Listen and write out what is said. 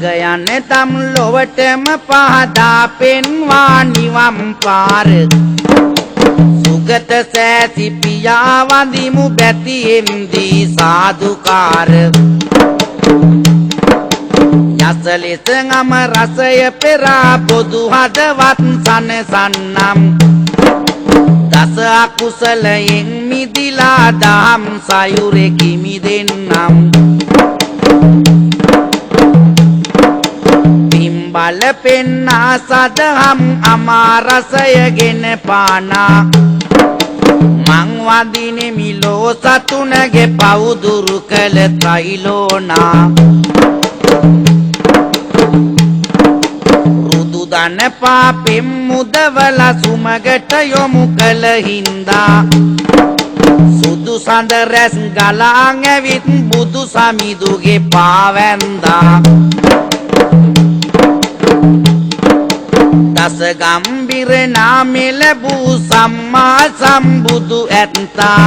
මග යන තම් ලොවටම පහදා පෙන්වා නිවම් පාර සුගත සෑසි පියා වඳිමු බැතියෙන්දී සාදුකාර යස ලෙස ගම රසය පෙරා පොදු හදවත් සනසන්නම් දස අකුසලයෙන් මිදිලා දහම් සයුරෙකි මිදෙන්නම් බල පෙන්නා සදහම් අමා රසයගෙන පානා මං වදිනෙ මිලෝ සතුනගේ පවුදුරු කළ ත්‍රිලෝනා රුදු දන පාපෙම් මුදවල සුමගට යොමු කළ හින්දා සුදු සඳ රැස් ගලාං ඇවිත් බුදු සමිදුගේ පාවැන්දා දස ගම්බිර නාමෙ ලැබූ සම්මා සම්බුදු ඇත්තා